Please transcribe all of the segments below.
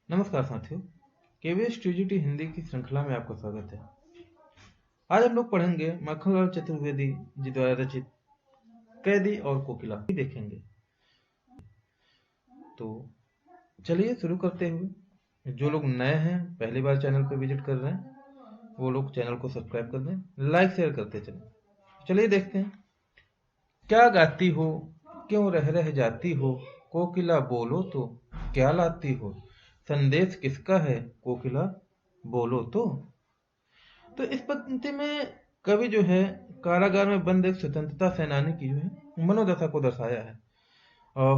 नमस्कार साथियों, KVS TGT Hindi की श्रृंखला में आपका स्वागत है। आज हम लोग पढ़ेंगे माखनलाल चतुर्वेदी जी द्वारा रचित कैदी और कोकिला देखेंगे। तो चलिए शुरू करते हुए, जो लोग नए हैं, पहली बार चैनल पर विजिट कर रहे हैं, वो लोग चैनल को सब्सक्राइब कर दें, लाइक शेयर करते चलें। चलिए देखते हैं। क्या गाती हो, क्यों रह रह जाती हो, कोकिला बोलो तो क्या लाती हो, संदेश किसका है, कोकिला बोलो तो इस पंक्ति में कवि जो है कारागार में बंद एक स्वतंत्रता सेनानी की जो है मनोदशा को दर्शाया है।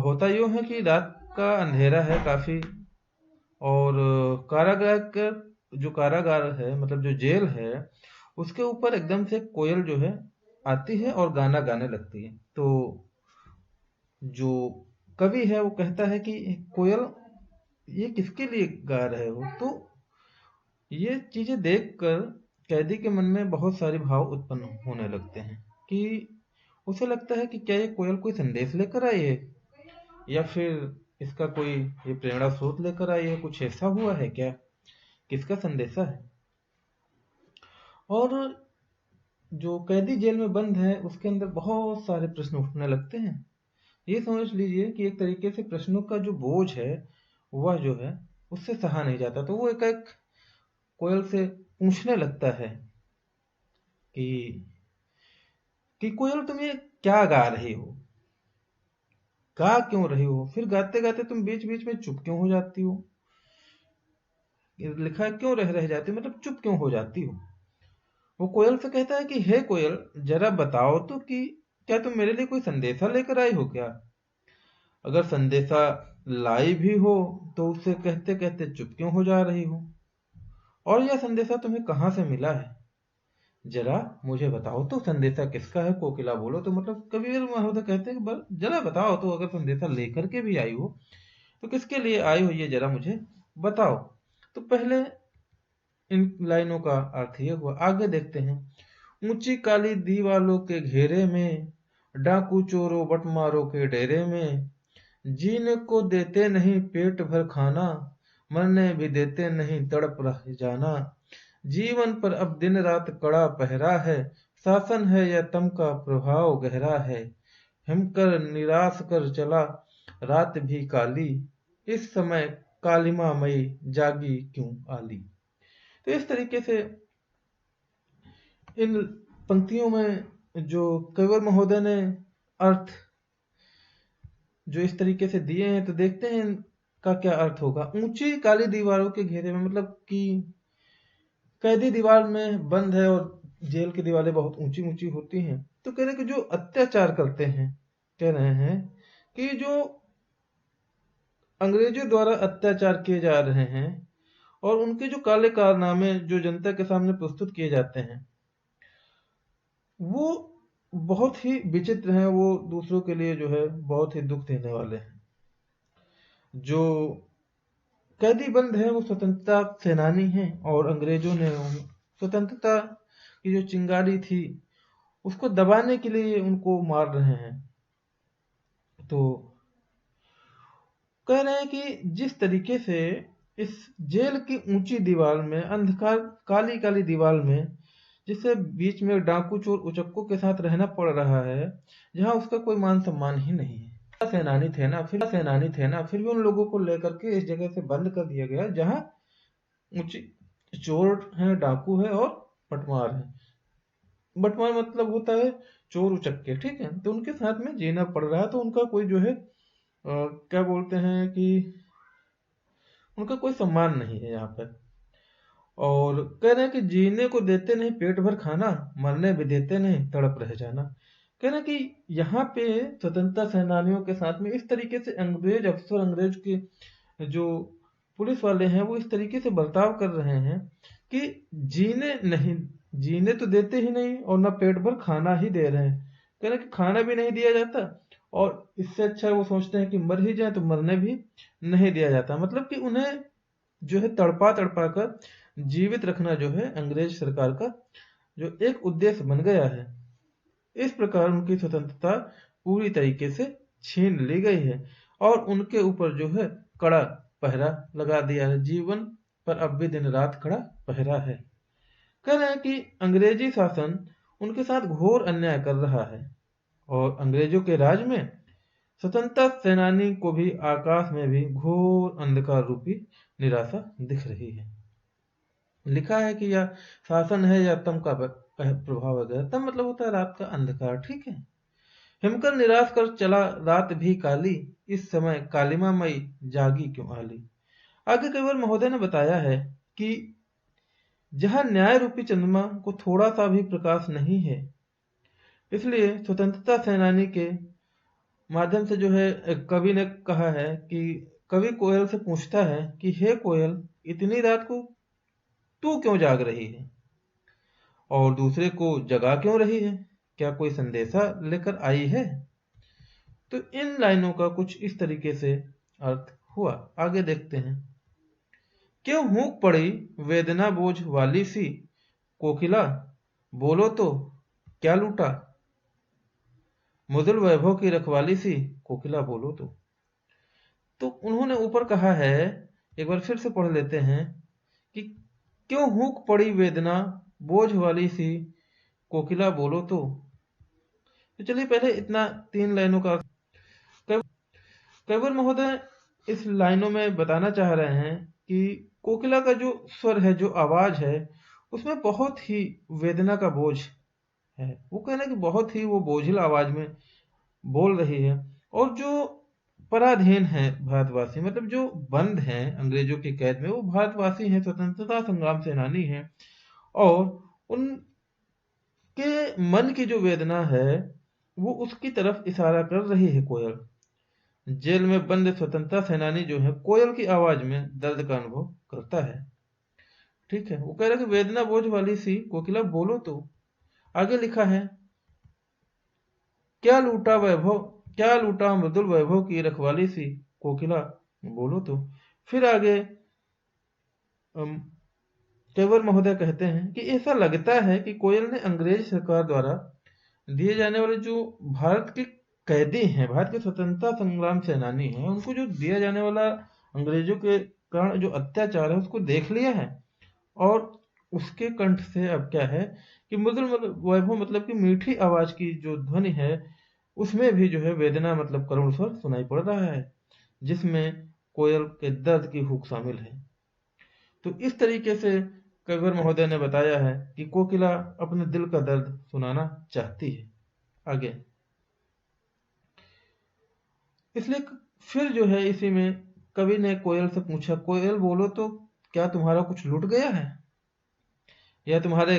होता यूं है कि रात का अंधेरा है काफी, और कारागार का जो कारागार है, मतलब जो जेल है, उसके ऊपर एकदम से कोयल जो है आती है और गाना गाने लगती है। तो जो कवि है वो कहता है कि कोयल ये किसके लिए गा रहे हो। तो ये चीजें देखकर कैदी के मन में बहुत सारे भाव उत्पन्न होने लगते हैं कि उसे लगता है कि क्या ये कोयल कोई संदेश लेकर आई है, या फिर इसका कोई ये प्रेरणा स्रोत लेकर आई है, कुछ ऐसा हुआ है क्या, किसका संदेशा है। और जो कैदी जेल में बंद है उसके अंदर बहुत सारे प्रश्न उठने लगते हैं। ये समझ लीजिए कि एक तरीके से प्रश्नों का जो बोझ है वह जो है उससे सहा नहीं जाता। तो वो एक एक कोयल से पूछने लगता है कि कोयल तुम ये क्या गा रही हो, गा क्यों रही हो, फिर गाते गाते तुम बीच बीच में चुप क्यों हो जाती हो। लिखा है क्यों रह रह जाती हो, मतलब चुप क्यों हो जाती हो। वो कोयल से कहता है कि हे कोयल, जरा बताओ तो कि क्या तुम मेरे लिए कोई संदेशा लेकर आई हो क्या। अगर संदेशा लाई भी हो तो उसे कहते कहते चुप क्यों हो जा रही हो, और यह संदेशा तुम्हें कहाँ से मिला है, जरा मुझे बताओ तो संदेशा किसका है, कोकिला बोलो तो। मतलब कबीर महोदय कहते हैं कि जरा बताओ तो, अगर संदेशा लेकर के भी आई हो तो किसके लिए आई हो, ये जरा मुझे बताओ। तो पहले इन लाइनों का अर्थ ये हुआ। आगे देखते हैं। ऊंची काली दीवालों के घेरे में, डाकू चोरों बटमारों के डेरे में, जीने को देते नहीं पेट भर खाना, मरने भी देते नहीं तड़प रह जाना। जीवन पर अब दिन रात कड़ा पहरा है, शासन है या तम का प्रभाव गहरा है। हिमकर निराश कर चला रात भी काली, इस समय कालिमा मई जागी क्यों आली। तो इस तरीके से इन पंक्तियों में जो कविवर महोदय ने अर्थ जो इस तरीके से दिए हैं, तो देखते हैं इनका क्या अर्थ होगा। ऊंची काली दीवारों के घेरे में, मतलब कि कैदी दीवार में बंद है और जेल की दीवारें बहुत ऊंची ऊंची होती हैं। तो कह रहे कि जो अत्याचार करते हैं, कह रहे हैं कि जो अंग्रेजों द्वारा अत्याचार किए जा रहे हैं और उनके जो काले कारनामे जो जनता के सामने प्रस्तुत किए जाते हैं, वो बहुत ही विचित्र हैं। वो दूसरों के लिए जो है बहुत ही दुख देने वाले हैं। जो कैदी बंद है वो स्वतंत्रता सेनानी हैं, और अंग्रेजों ने स्वतंत्रता की जो चिंगारी थी उसको दबाने के लिए उनको मार रहे हैं। तो कह रहे हैं कि जिस तरीके से इस जेल की ऊंची दीवार में, अंधकार काली काली दीवार में, जिससे बीच में डाकू चोर उचक्कों के साथ रहना पड़ रहा है, जहां उसका कोई मान सम्मान ही नहीं है। सेनानी थे ना, फिर भी उन लोगों को लेकर के इस जगह से बंद कर दिया गया जहां ऊंची चोर है, डाकू है और बटमार है। बटमार मतलब होता है चोर उचक्के, ठीक है। तो उनके साथ में जीना पड़ रहा है। तो उनका कोई जो है क्या बोलते हैं कि उनका कोई सम्मान नहीं है यहाँ पर। और कह रहे हैं कि जीने को देते नहीं पेट भर खाना, मरने भी देते नहीं तड़प रह जाना। कह रहे हैं कि यहाँ पे स्वतंत्रता सेनानियों के साथ में इस तरीके से अंग्रेज अफसर, अंग्रेज के जो पुलिस वाले हैं, वो इस तरीके से बर्ताव कर रहे हैं कि जीने तो देते ही नहीं और ना पेट भर खाना ही दे रहे हैं। कह रहे हैं कि खाना भी नहीं दिया जाता, और इससे अच्छा वो सोचते हैं कि मर ही जाए तो मरने भी नहीं दिया जाता। मतलब कि उन्हें जो है तड़पा तड़पा कर जीवित रखना जो है अंग्रेज सरकार का जो एक उद्देश्य बन गया है। इस प्रकार उनकी स्वतंत्रता पूरी तरीके से छीन ली गई है और उनके ऊपर जो है कड़ा पहरा लगा दिया है, जीवन पर अब भी दिन रात खड़ा पहरा है। कह रहे हैं कि अंग्रेजी शासन उनके साथ घोर अन्याय कर रहा है और अंग्रेजों के राज में स्वतंत्रता सेनानी को भी आकाश में भी घोर अंधकार रूपी निराशा दिख रही है। लिखा है कि यह शासन है या तम का प्रभाव वगैरह। तम मतलब होता है रात का अंधकार, ठीक है। हिमकर निराश कर चला रात भी काली, इस समय कालिमा मई जागी क्यों आली। आगे केवल महोदय ने बताया है कि जहां न्याय रूपी चंद्रमा को थोड़ा सा भी प्रकाश नहीं है, इसलिए स्वतंत्रता सेनानी के माध्यम से जो है कवि ने कहा है कि कवि कोयल से पूछता है कि हे कोयल, इतनी रात को तू क्यों जाग रही है और दूसरे को जगा क्यों रही है, क्या कोई संदेशा लेकर आई है। तो इन लाइनों का कुछ इस तरीके से अर्थ हुआ। आगे देखते हैं। क्यों हुक पड़ी वेदना बोझ वाली सी, कोकिला बोलो तो क्या लूटा, मुदल वैभव की रखवाली सी, कोकिला बोलो तो उन्होंने ऊपर कहा है, एक बार फिर से पढ़ लेते हैं कि क्यों हुक पड़ी वेदना बोझ वाली सी, कोकिला बोलो तो चलिए पहले इतना 3 लाइनों का कैवर महोदय इस लाइनों में बताना चाह रहे हैं कि कोकिला का जो स्वर है, जो आवाज है, उसमें बहुत ही वेदना का बोझ है। वो कहना कि बहुत ही वो बोझिल आवाज में बोल रही है और जो पराधीन है भारतवासी, मतलब जो बंद हैं अंग्रेजों की कैद में, वो भारतवासी हैं, स्वतंत्रता संग्राम सेनानी हैं और उनके मन की जो वेदना है वो उसकी तरफ इशारा कर रही है कोयल। जेल में बंद स्वतंत्रता सेनानी जो है कोयल की आवाज में दर्द का अनुभव करता है, ठीक है। वो कह रहा है कि वेदना बोझ वाली सी, कोकिला बोलो तो। आगे लिखा है, क्या लूटा वैभव, क्या लूटा मृदुल वैभव की रखवाली सी, कोकिला बोलो तो। फिर आगे केवल महोदय कहते हैं कि ऐसा लगता है कि कोयल ने अंग्रेज सरकार द्वारा दिए जाने वाले जो भारत के कैदी हैं, भारत के स्वतंत्रता संग्राम सेनानी हैं, उनको जो दिया जाने वाला अंग्रेजों के कारण जो अत्याचार है उसको देख लिया है और उसके कंठ से अब क्या है कि मृदुल वैभव मतलब कि मीठी आवाज की जो ध्वनि है उसमें भी जो है वेदना मतलब करुण स्वर सुनाई पड़ रहा है, जिसमें कोयल के दर्द की हुक शामिल है। तो इस तरीके से कविवर महोदय ने बताया है कि कोकिला अपने दिल का दर्द सुनाना चाहती है। आगे इसलिए फिर जो है इसी में कवि ने कोयल से पूछा, कोयल बोलो तो क्या तुम्हारा कुछ लूट गया है, या तुम्हारे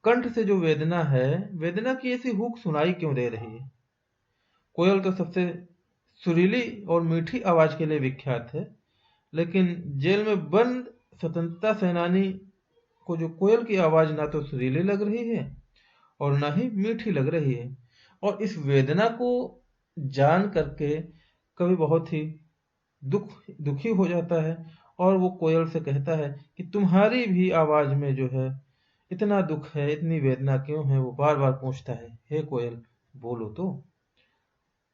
कंठ से जो वेदना है, वेदना की ऐसी हुक सुनाई क्यों दे रही है। कोयल तो सबसे सुरीली और मीठी आवाज के लिए विख्यात है, लेकिन जेल में बंद स्वतंत्रता सेनानी को जो कोयल की आवाज ना तो सुरीली लग रही है और ना ही मीठी लग रही है। और इस वेदना को जान करके कवि बहुत ही दुखी हो जाता है और वो कोयल से कहता है कि तुम्हारी भी आवाज में जो है इतना दुख है, इतनी वेदना क्यों है। वो बार बार पूछता है, हे कोयल बोलो तो।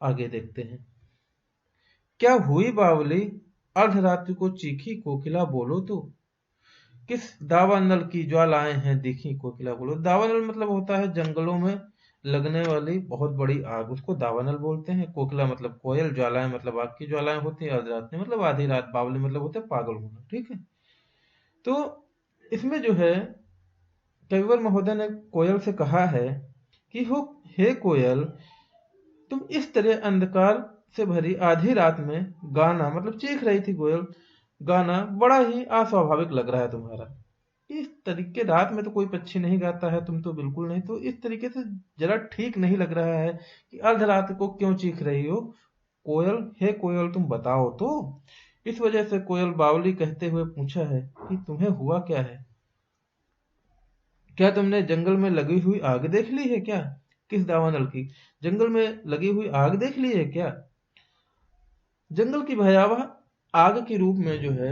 आगे देखते हैं। क्या हुई बावली अर्धरात्रि को चीखी, कोकिला बोलो तो। किस दावानल की ज्वालाएं हैं दिखी, कोकिला बोलो। दावानल मतलब होता है जंगलों में लगने वाली बहुत बड़ी आग, उसको दावानल बोलते हैं। कोकिला मतलब कोयल, ज्वालाएं मतलब आग की ज्वालाएं होती है, अर्धरात्रि मतलब आधी रात, बावली मतलब होता है पागल होना, ठीक है। तो इसमें जो है कविवर महोदय ने कोयल से कहा है कि हो हे कोयल, तुम इस तरह अंधकार से भरी आधी रात में गाना, मतलब चीख रही थी कोयल, गाना बड़ा ही अस्वाभाविक लग रहा है तुम्हारा। इस तरीके रात में तो कोई पक्षी नहीं गाता है, तुम तो बिल्कुल नहीं, तो इस तरीके से जरा ठीक नहीं लग रहा है कि अर्धरात को क्यों चीख रही हो कोयल, हे कोयल तुम बताओ तो। इस वजह से कोयल बावली कहते हुए पूछा है कि तुम्हें हुआ क्या है, क्या तुमने जंगल में लगी हुई आग देख ली है क्या। किस दावानल की, जंगल में लगी हुई आग देख ली है क्या। जंगल की भयावह आग के रूप में जो है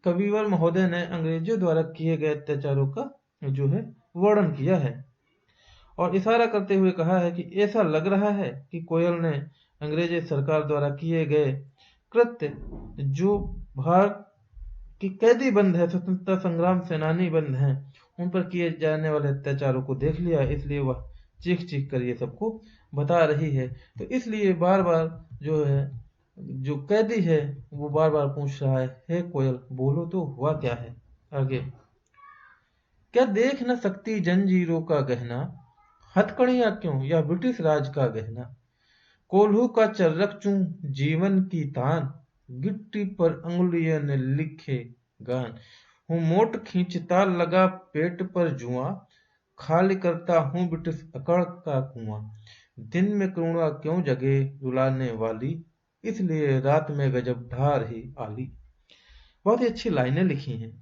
कविवर महोदय ने अंग्रेजों द्वारा किए गए अत्याचारों का जो है वर्णन किया है और इशारा करते हुए कहा है कि ऐसा लग रहा है कि कोयल ने अंग्रेजी सरकार द्वारा किए गए कृत्य जो भारत के कैदी बंद है, स्वतंत्रता संग्राम सेनानी बंद हैं, उन पर किए जाने वाले अत्याचारों को देख लिया, इसलिए वह चीख चीख कर ये सबको बता रही है। तो इसलिए बार बार जो है, जो कैदी है वो बार बार पूछ रहा है, हे कोयल बोलो तो हुआ क्या है। आगे, क्या देख न सकती जंजीरों का गहना, हथकड़ियां क्यों या ब्रिटिश राज का गहना, कोल्हू का चर्रक चूं जीवन की तान, गिट्टी पर अंगुलियों ने लिखे गान, हूँ मोट खींचता लगा पेट पर जुआ, खाली करता हूँ ब्रिटिश अकड़ का कुआं, दिन में करुणा क्यों जगे रुलाने वाली, इसलिए रात में गजब ढा रही आली। बहुत ही अच्छी लाइनें लिखी हैं।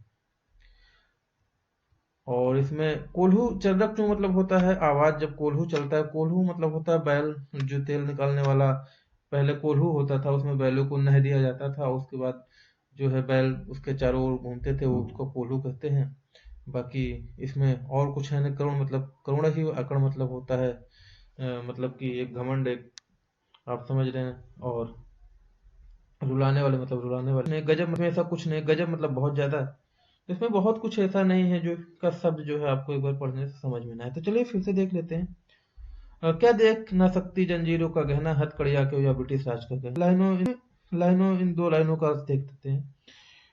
और इसमें कोल्हू चर्रक चूं मतलब होता है आवाज, जब कोल्हू चलता है, कोल्हू मतलब होता है बैल, जो तेल निकालने वाला पहले कोल्हू होता था, उसमें बैलों को नह दिया जाता था, उसके बाद जो है बैल उसके चारों ओर घूमते थे, वो उसको कोल्हू कहते हैं। बाकी इसमें और कुछ है नहीं, करुण मतलब करुण ही, अकड़ मतलब होता है मतलब कि एक घमंड, एक आप समझ रहे हैं, और रुलाने वाले मतलब रुलाने वाले नहीं, गजब में ऐसा कुछ नहीं, गजब मतलब बहुत ज्यादा, इसमें बहुत कुछ ऐसा नहीं है जो का शब्द जो है आपको एक बार पढ़ने से समझ में ना आए। तो चलिए फिर से देख लेते हैं। क्या देख ना सकती जंजीरों का गहना, हथकड़ियां क्यों या ब्रिटिश राज का गहना। लाइनों इन दो लाइनों का अर्थ देख लेते हैं।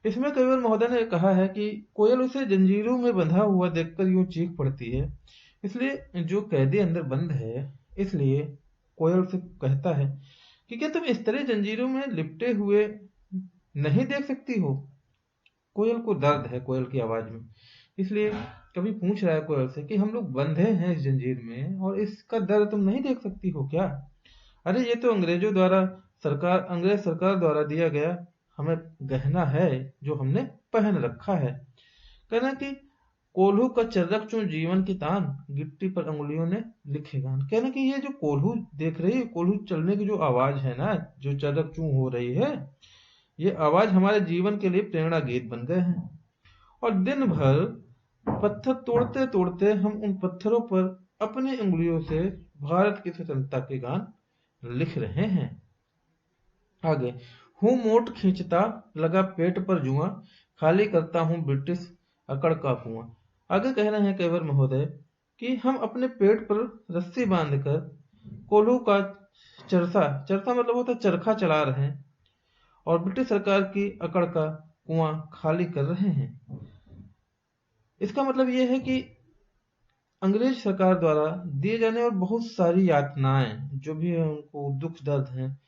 इसमें कविवर महोदय ने कहा है कि कोयल उसे जंजीरों में बंधा हुआ देखकर यूं चीख पड़ती है, इसलिए जो कैदी अंदर बंद है, इसलिए कोयल से कहता है कि क्या तुम इस तरह जंजीरों में लिपटे हुए नहीं देख सकती हो। कोयल को दर्द है कोयल की आवाज में, इसलिए कभी पूछ रहा है कोयल से कि हम लोग बंधे हैं इस जंजीर में और इसका दर्द तुम नहीं देख सकती हो क्या। अरे ये तो अंग्रेजों द्वारा अंग्रेज सरकार द्वारा दिया गया हमें गहना है जो हमने पहन रखा है। कहना कि कोल्हू का चर्रक चूं जीवन की तान, गिट्टी पर अंगुलियों ने लिखे गान। कहना कि ये जो कोल्हू देख रही है, कोल्हू चलने की जो आवाज है ना, जो चर्रक चूं हो रही है, ये आवाज हमारे जीवन के लिए प्रेरणा गीत बन गए हैं। और दिन भर पत्थर तोड़ते तोड़ते हम उन पत्थरों पर अपनी उंगलियों से भारत की स्वतंत्रता के गान लिख रहे हैं। आगे, हूं मोट खींचता लगा पेट पर जुआ, खाली करता हूं ब्रिटिश अकड़ का कुआं। आगे कह रहे हैं कविवर महोदय कि हम अपने पेट पर रस्सी बांधकर कोल्हू का चरसा, चरसा मतलब होता है चरखा, चला रहे हैं और ब्रिटिश सरकार की अकड़ का कुआं खाली कर रहे हैं। इसका मतलब यह है कि अंग्रेज सरकार द्वारा दिए जाने और बहुत सारी यातनाएं जो भी है, उनको दुख दर्द हैं,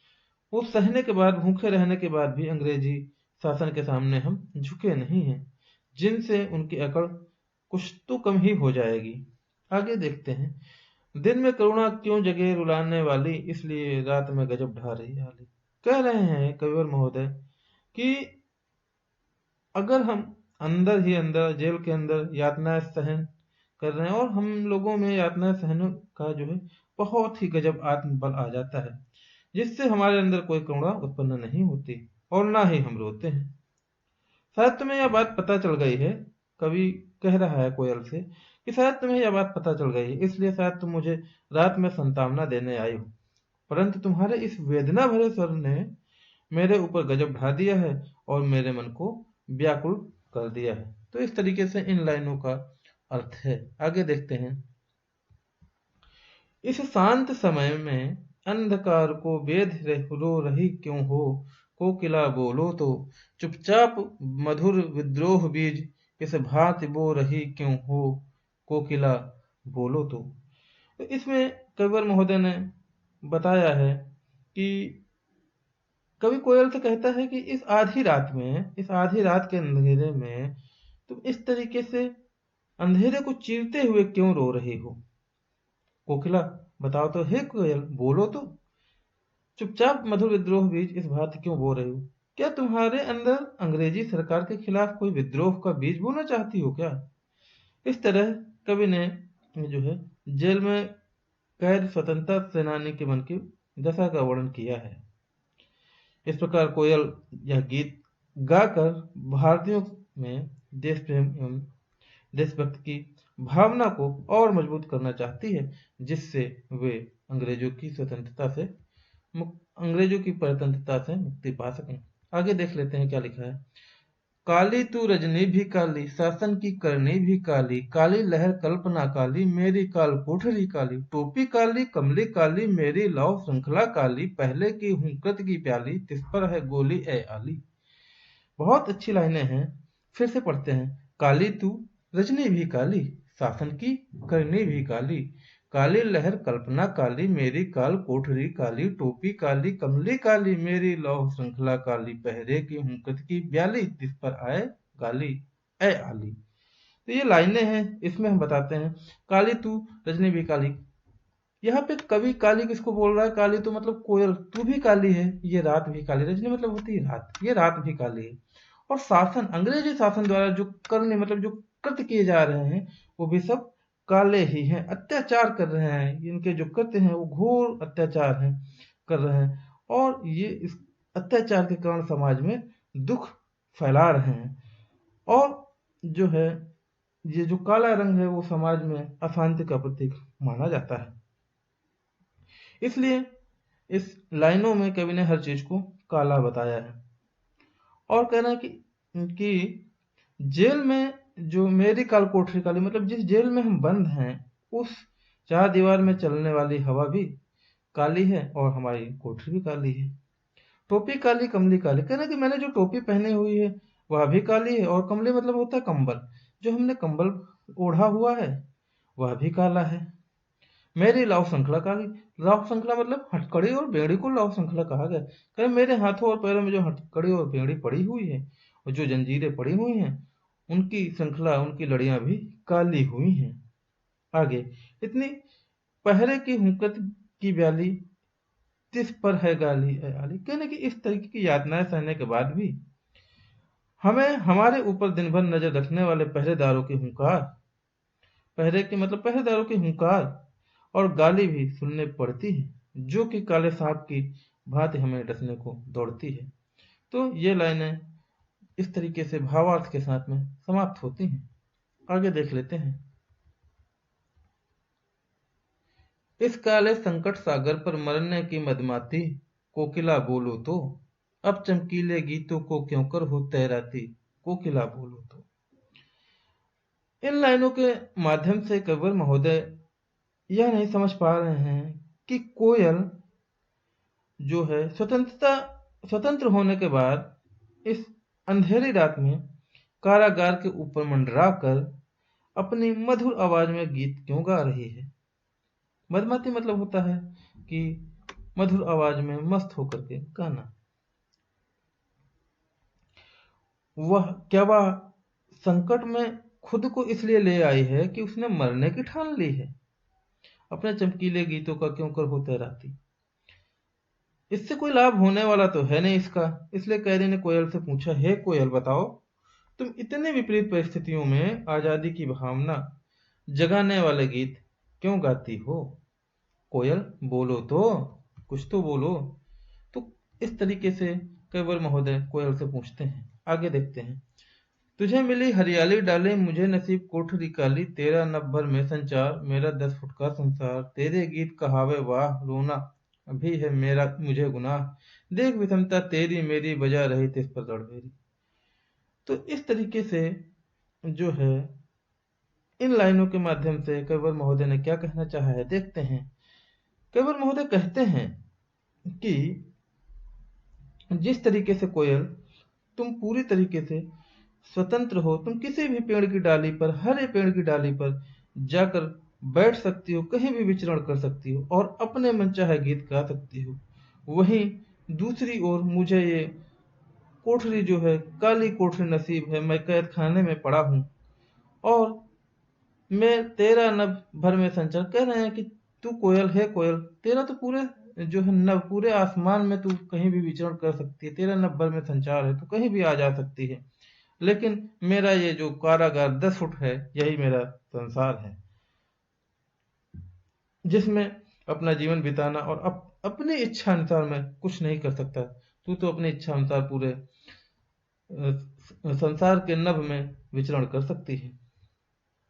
वो सहने के बाद, भूखे रहने के बाद भी अंग्रेजी शासन के सामने हम झुके नहीं हैं, जिनसे उनकी अकड़ कुछ तो कम ही हो जाएगी। आगे देखते हैं। दिन में करुणा क्यों जगे रुलाने वाली, इसलिए रात में गजब ढा रही आली। कह रहे हैं कविवर महोदय कि अगर हम अंदर ही अंदर जेल के अंदर यातनाएं सहन कर रहे हैं और हम लोगों में यातनाएं सहने का जो है बहुत ही गजब आत्मबल आ जाता है, जिससे हमारे अंदर कोई करुणा उत्पन्न नहीं होती और ना ही हम रोते हैं। शायद तुम्हें यह बात पता चल गई है, कवि कह रहा है कोयल से कि शायद तुम्हें यह बात पता चल गई है, इसलिए शायद तुम मुझे रात में संतावना देने आई हो, परंतु तुम्हारे इस वेदना भरे स्वर ने मेरे ऊपर गजब ढा दिया है और मेरे मन को व्याकुल कर दिया है। तो इस तरीके से इन लाइनों का अर्थ है। आगे देखते हैं। इस शांत समय में अंधकार को बेध रो रही क्यों हो, कोकिला बोलो तो चुपचाप मधुर विद्रोह बीज इस भांति बो रही क्यों हो, कोकिला बोलो तो। इसमें कविवर महोदय ने बताया है कि कवि कोयल से कहता है कि इस आधी रात में, इस आधी रात के अंधेरे में तुम इस तरीके से अंधेरे को चीरते हुए क्यों रो रही हो। कोकिला बताओ तो, हे कोयल बोलो तो, चुपचाप मधुर विद्रोह बीज इस भांति क्यों बो रही हो। क्या तुम्हारे अंदर अंग्रेजी सरकार के खिलाफ कोई विद्रोह का बीज बोना चाहती हो क्या। इस तरह कवि ने जो है जेल में कैद स्वतंत्रता सेनानी के मन की दशा का वर्णन किया है। इस प्रकार कोयल यह गीत गाकर भारतीयों में देश प्रेम एवं देशभक्ति की भावना को और मजबूत करना चाहती है, जिससे वे अंग्रेजों की स्वतंत्रता से अंग्रेजों की परतंत्रता से मुक्ति पा सकें। आगे देख लेते हैं क्या लिखा है। काली तू रजनी भी काली, शासन की करनी भी काली, काली लहर कल्पना काली, मेरी काल कोठरी काली, टोपी काली कमली काली, मेरी लौ श्रृंखला काली, पहले की हूं कृत की प्याली, तिस पर है गोली ए आली। बहुत अच्छी लाइनें हैं, फिर से पढ़ते हैं। काली तू रजनी भी काली, शासन की करनी भी काली, काली लहर कल्पना काली, मेरी काल कोठरी काली, टोपी काली कमली काली, मेरी लौह श्रृंखला काली, पहरे की हुकत की ब्याली, तिस पर आए गाली ए आली। तो ये लाइनें हैं, इसमें हम बताते हैं काली तू रजनी भी काली। यहाँ पे कवि काली किसको बोल रहा है? काली तो मतलब कोयल, तू भी काली है, ये रात भी काली, रजनी मतलब होती है रात, ये रात भी काली है। और शासन, अंग्रेजी शासन द्वारा जो करने मतलब जो कृत्य किए जा रहे हैं वो भी सब काले ही हैं, अत्याचार कर रहे हैं, इनके जो कृत्य हैं वो घोर अत्याचार हैं कर रहे हैं, और ये इस अत्याचार के कारण समाज में दुख फैला रहे हैं। और जो है ये जो काला रंग है वो समाज में अशांति का प्रतीक माना जाता है। इसलिए इस लाइनों में कवि ने हर चीज को काला बताया है। और कह रहे हैं कि जेल में जो मेरी काल कोठरी काली, मतलब जिस जेल में हम बंद हैं उस चार दीवार में चलने वाली हवा भी काली है और हमारी कोठरी भी काली है। टोपी काली कमली काली, कह रहे हैं कि मैंने जो टोपी पहनी हुई है वह भी काली है, और कमली मतलब होता है कंबल, जो हमने कंबल ओढ़ा हुआ है वह भी काला है। मेरी लाव श्रृंखला काली, लाव श्रृंखला मतलब हथकड़ी और बेड़ी को लाव श्रृंखला कहा गया। कहे मेरे हाथों और पैरों में जो हथकड़ी और बेड़ी पड़ी हुई है और जो जंजीरें पड़ी हुई हैं उनकी श्रृंखला, उनकी लड़ियां भी काली हुई हैं। आगे, इतनी पहरे की हुकत की ब्याली, तिस पर है गाली ए आली। कहने की इस तरीके की यातनाएं सहने के बाद भी हमें हमारे ऊपर दिन भर नजर रखने वाले पहरेदारों की हुंकार, पहरे की मतलब पहरेदारों की हुंकार और गाली भी सुनने पड़ती है, जो कि काले सांप की भांति हमें डसने को दौड़ती है। तो ये लाइनें इस तरीके से भावार्थ के साथ में समाप्त होती हैं। आगे देख लेते हैं। इस काले संकट सागर पर मरने की मदमाती, कोकिला बोलो तो, अब चमकीले गीतों को क्यों कर हो तैराती, कोकिला बोलो तो। इन लाइनों के माध्यम से कविवर महोदय यह नहीं समझ पा रहे हैं कि कोयल जो है स्वतंत्र होने के बाद इस अंधेरी रात में कारागार के ऊपर मंडरा कर अपनी मधुर आवाज में गीत क्यों गा रही है। मधुमती मतलब होता है कि मधुर आवाज में मस्त होकर के गाना। वह संकट में खुद को इसलिए ले आई है कि उसने मरने की ठान ली है। अपने चमकीले गीतों का क्यों कर हो तैराती, इससे कोई लाभ होने वाला तो है नहीं इसका। इसलिए कैदी ने कोयल से पूछा, हे कोयल बताओ, तुम इतने विपरीत परिस्थितियों में आजादी की भावना जगाने वाले गीत क्यों गाती हो। कोयल बोलो तो, कुछ तो बोलो। तो इस तरीके से कविवर महोदय कोयल से पूछते हैं। आगे देखते हैं। तुझे मिली हरियाली डाले मुझे नसीब कोठरी काली, तेरा नभ भर में संचार मेरा 10 फुट का संसार, तेरे गीत कहावे वाह रोना अभी है मेरा मुझे गुनाह, देख विषमता तेरी मेरी बजा रही तिस पर दौड़ मेरी। तो इस तरीके से जो है इन लाइनों के माध्यम से कविवर महोदय ने क्या कहना चाहा है देखते हैं। कविवर महोदय कहते हैं कि जिस तरीके से कोयल तुम पूरी तरीके से स्वतंत्र हो, तुम किसी भी पेड़ की डाली पर, हरे पेड़ की डाली पर जाकर बैठ सकती हो, कहीं भी विचरण कर सकती हो और अपने मन चाहे गीत गा सकती हो। वहीं दूसरी ओर मुझे ये कोठरी जो है काली कोठरी नसीब है, मैं कैद खाने में पड़ा हूं और मैं तेरा नभ भर में संचार। कह रहे हैं कि तू कोयल है, कोयल तेरा तो पूरे जो है नभ, पूरे आसमान में तू कहीं भी विचरण कर सकती है, तेरा नभ भर में संचार है, तू कहीं भी आ जा सकती है, लेकिन मेरा ये जो कारागार 10 फुट है यही मेरा संसार है, जिसमें अपना जीवन बिताना और अपनी इच्छा अनुसार मैं कुछ नहीं कर सकता। तू तो अपनी इच्छा अनुसार पूरे संसार के नभ में विचरण कर सकती है।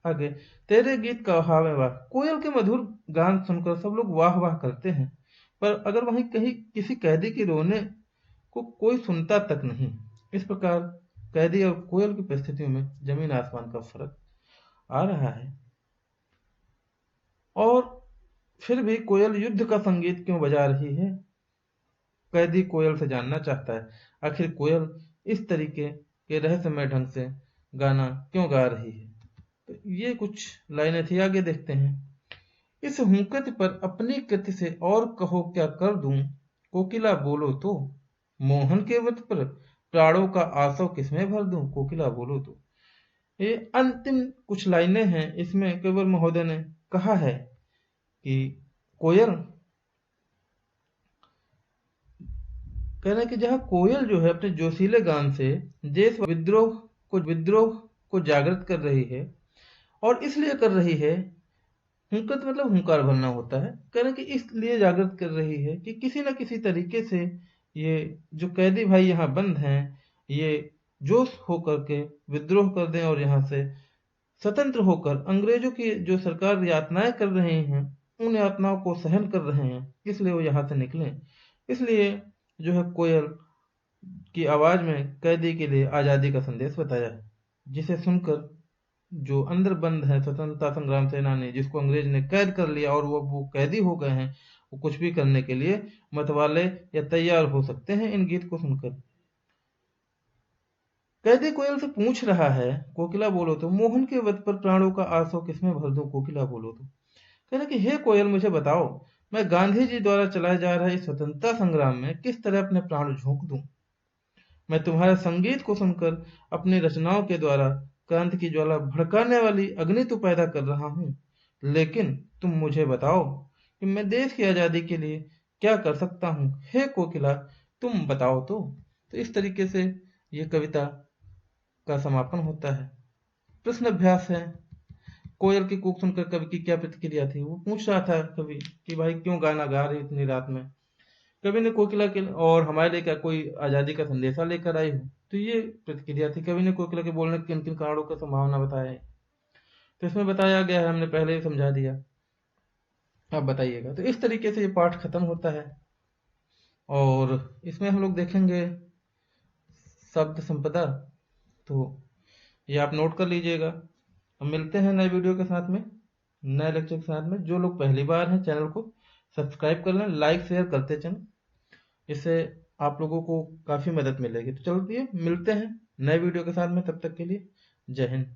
आगे, तेरे गीत का हावे वाह, कोयल के मधुर गान सुनकर सब लोग वाह वाह करते हैं, पर अगर वहीं कहीं किसी कैदी के रोने को कोई सुनता तक नहीं। इस प्रकार कैदी और कोयल की परिस्थितियों में जमीन आसमान का फर्क आ रहा है। और फिर भी कोयल युद्ध का संगीत क्यों बजा रही है? कैदी कोयल से जानना चाहता है, आखिर कोयल इस तरीके के रहस्यमय ढंग से गाना क्यों गा रही है। तो ये कुछ लाइनें थी, आगे देखते हैं। इस हुंकत पर अपनी कृति से और कहो क्या कर दूं, कोकिला बोलो तो। मोहन के व्रत पर प्राणों का आसव किसमें भर दूं, कोकिला बोलो तो। ये अंतिम कुछ लाइनें हैं। इसमें केवल महोदय ने कहा है कि कोयल कह रहे हैं कि जहाँ कोयल जो है अपने जोशीले गान से देश विद्रोह को जागृत कर रही है, और इसलिए कर रही है, हुंकत मतलब हुंकार भरना होता है, कह रहे हैं कि इसलिए जागृत कर रही है कि किसी न किसी तरीके से ये जो कैदी भाई यहाँ बंद हैं, ये जोश होकर के विद्रोह कर दें और यहाँ से स्वतंत्र होकर अंग्रेजों की जो सरकार यातनाएं कर रहे हैं उन यातनाओं को सहन कर रहे हैं, इसलिए वो यहाँ से निकलें। इसलिए जो है कोयल की आवाज में कैदी के लिए आजादी का संदेश बताया है, जिसे सुनकर जो अंदर बंद है स्वतंत्रता संग्राम सेनानी, जिसको अंग्रेज ने कैद कर लिया और वो कैदी हो गए हैं, वो कुछ भी करने के लिए मतवाले या तैयार हो सकते हैं इन गीत को सुनकर। कैदी कोयल से पूछ रहा है, कोकिला बोलो तो, मोहन के वध पर प्राणों का आसव किसमें भर दूं, कोकिला बोलो तो। कह रहे कि हे कोयल, मुझे बताओ, मैं गांधी जी द्वारा चलाए जा रहे इस स्वतंत्रता संग्राम में किस तरह अपने प्राण झोंक दूं। मैं तुम्हारे संगीत को सुनकर अपनी रचनाओं के द्वारा क्रांति की ज्वाला भड़काने वाली अग्नि तो पैदा कर रहा हूं, लेकिन तुम मुझे बताओ कि मैं देश की आजादी के लिए क्या कर सकता हूं। हे कोकिला, तुम बताओ तो इस तरीके से ये कविता का समापन होता है। प्रश्न अभ्यास है। कोयल की कूक सुनकर कवि की क्या प्रतिक्रिया थी? वो पूछ रहा था कवि कि भाई क्यों गाना गा रही इतनी रात में। कवि ने कोकिला के और हमारे लिए क्या कोई आजादी का संदेशा लेकर आई हो, तो ये प्रतिक्रिया थी। कवि ने कोकिला के बोलने के किन किन कारणों का संभावना बताया है, तो इसमें बताया गया है, हमने पहले ही समझा दिया, आप बताइएगा। तो इस तरीके से ये पाठ खत्म होता है और इसमें हम लोग देखेंगे शब्द संपदा, तो ये आप नोट कर लीजिएगा। हम मिलते हैं नए वीडियो के साथ में, नए लेक्चर के साथ में। जो लोग पहली बार हैं चैनल को सब्सक्राइब कर लें, लाइक शेयर करते चलें, इससे आप लोगों को काफ़ी मदद मिलेगी। तो चलिए मिलते हैं नए वीडियो के साथ में, तब तक के लिए जय हिंद।